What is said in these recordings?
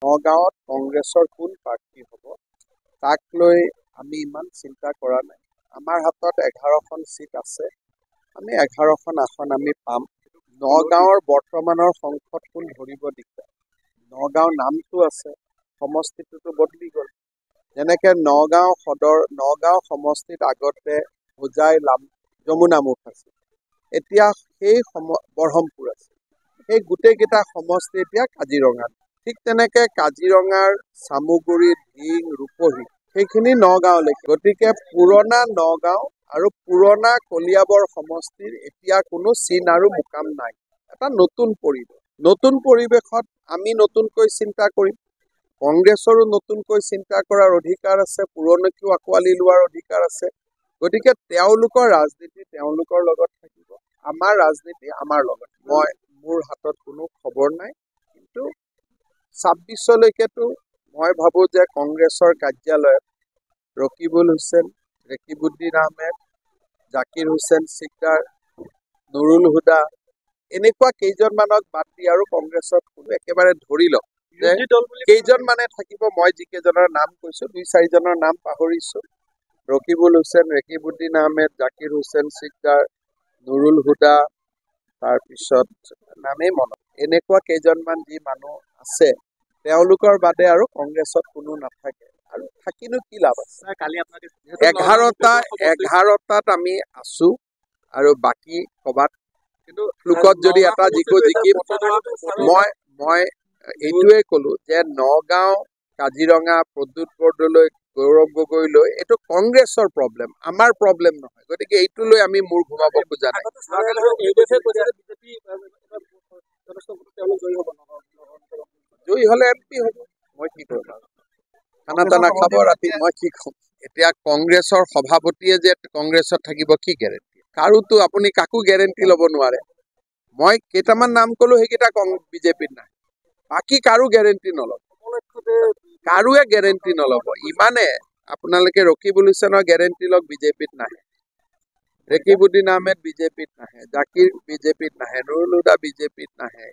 নগাঁৱত কংগ্ৰেছৰ কোন প্ৰাৰ্থী হ'ব তাক লৈ আমি ইমান চিন্তা কৰা নাই। আমাৰ হাতত 11খন সিট আছে। আমি 11খন আসন আমি পাম। নগাঁৱৰ বৰ্তমানৰ সংসদ কোন ধৰিব দিগদাৰ। নগাঁও নামটো আছে, সমষ্টিটোতো বদলি গ'ল। যেনেকৈ নগাঁও সমষ্টিত আগতে হোজাই যমুনামুখ আছিল, এতিয়া সেই বৰহমপুৰ আছে। সেই গোটেইকেইটা সমষ্টি এতিয়া কাজিৰঙাত। ঠিক তেনেকৈ কাজিৰঙাৰ চামুগুৰি, ঢিং, ৰূপহী সেইখিনি নগাঁৱলৈকে। গতিকে পুৰণা নগাঁও আৰু পুৰণা কলিয়াবৰ সমষ্টিৰ এতিয়া কোনো চিন আৰু মুকাম নাই। এটা নতুন পৰিৱেশত আমি নতুনকৈ চিন্তা কৰিম। কংগ্ৰেছৰো নতুনকৈ চিন্তা কৰাৰ অধিকাৰ আছে, পুৰণিকো আঁকোৱালি লোৱাৰ অধিকাৰ আছে। গতিকে তেওঁলোকৰ ৰাজনীতি তেওঁলোকৰ লগত থাকিব, আমাৰ ৰাজনীতি আমাৰ লগত। মোৰ হাতত কোনো খবৰ নাই, কিন্তু 26লৈকেতো মই ভাবোঁ যে কংগ্ৰেছৰ কাৰ্যালয়ত ৰকিবুল হুছেইন, ৰেকিবুদ্দিন আহমেদ, জাকিৰ হুছেইন চিকদাৰ, নুৰুল হুদা এনেকুৱা কেইজনমানক বাদ দি আৰু কংগ্ৰেছত একেবাৰে ধৰি লওক যে কেইজনমানে থাকিব। মই যিকেইজনৰ নাম কৈছোঁ 2-4জনৰ নাম পাহৰিছোঁ। ৰকিবুল হুছেইন, ৰেকিবুদ্দিন আহমেদ, জাকিৰ হুছেইন চিকদাৰ, নুৰুল হুদা, তাৰপিছত নামেই মনত, এনেকুৱা কেইজনমান যি মানুহ আছে তেওঁলোকৰ বাদে আৰু কংগ্ৰেছত কোনো নাথাকে। আৰু থাকিনো কি লাভ আছে। 11টাত আমি আছোঁ আৰু বাকী ক'ৰবাত লোকত যদি এটা জিকিম। মই এইটোৱে ক'লো যে নগাঁও, কাজিৰঙা, প্ৰদ্যুৎ বৰদলৈ, গৌৰৱ গগৈলৈ এইটো কংগ্ৰেছৰ প্ৰব্লেম, আমাৰ প্ৰব্লেম নহয়। গতিকে এইটো লৈ আমি মূৰ ঘূৰাব খোজা নাই। জয়ী হ'লে MP হ'ব, মই কি কৰিম আৰু খানা টানা খাব ৰাতি, মই কি ক'ম। এতিয়া কংগ্ৰেছৰ সভাপতিয়ে যে কংগ্ৰেছত থাকিব কি গেৰেণ্টি? আপুনি কাকো গেৰেণ্টি ল'ব নোৱাৰে। মই কেইটামান নাম ক'লো, সেইকেইটা বিজেপিত নাই, বাকী কাৰো গেৰেণ্টি নল'ব। ইমানে আপোনালোকে ৰকিবুল হুছেইনৰ গেৰেণ্টি লওক, বিজেপিত নাহে। ৰেকিবুদ্দিন আহমেদ বিজেপিত নাহে, জাকিৰ বিজেপিত নাহে, নুৰুল হুদা বিজেপিত নাহে,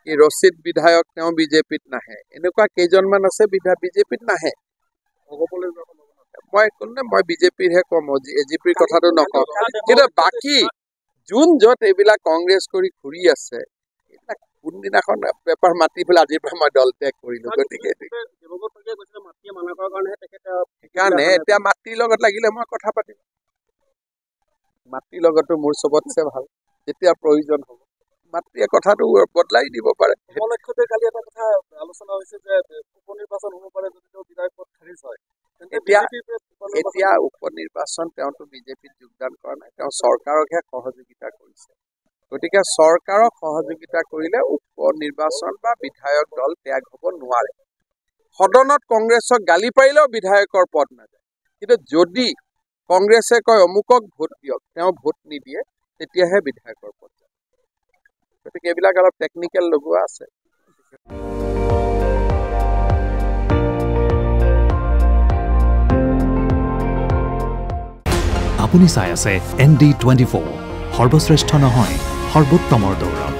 ৰচিদ বিধায়ক তেওঁ বিজেপিত নাহে। এনেকুৱা কেইজনমান আছে বিজেপিত নাহে। মই বিজেপিৰহে কম, এজিপিৰ কথাটো নকওঁ। কিন্তু বাকী য'ত এইবিলাক কংগ্ৰেছ কৰি ঘূৰি আছে, এইবিলাক কোনদিনাখন পেপাৰ মাতি পেলাই আজিৰ পৰা মই দল ত্যাগ কৰিলোঁ। গতিকে সেইকাৰণে এতিয়া মাতৃৰ লগত লাগিলে মই কথা পাতিম। মাতৃৰ লগতো মোৰ চবতছে ভাল, যেতিয়া প্ৰয়োজন হ'ব মাতৃয়ে কথাটো বদলাই দিব পাৰে। এতিয়া উপনিৰ্বাচন তেওঁতো বিজেপিত যোগদান কৰা নাই, তেওঁ চৰকাৰকহে সহযোগিতা কৰিছে। গতিকে চৰকাৰক সহযোগিতা কৰিলে উপনিৰ্বাচন বা বিধায়ক দল ত্যাগ হ'ব নোৱাৰে। সদনত কংগ্ৰেছক গালি পাৰিলেও বিধায়কৰ পদ নাযায়। কিন্তু যদি কংগ্ৰেছে কয় অমুকক ভোট দিয়ক, তেওঁ ভোট নিদিয়ে, তেতিয়াহে বিধায়কৰ পদ যায়। গতিকে এইবিলাক অলপ টেকনিকেল লগোৱা আছে। আপুনি চাই আছে ND24, সৰ্বশ্ৰেষ্ঠ নহয়, সৰ্বোত্তমৰ দৌৰ।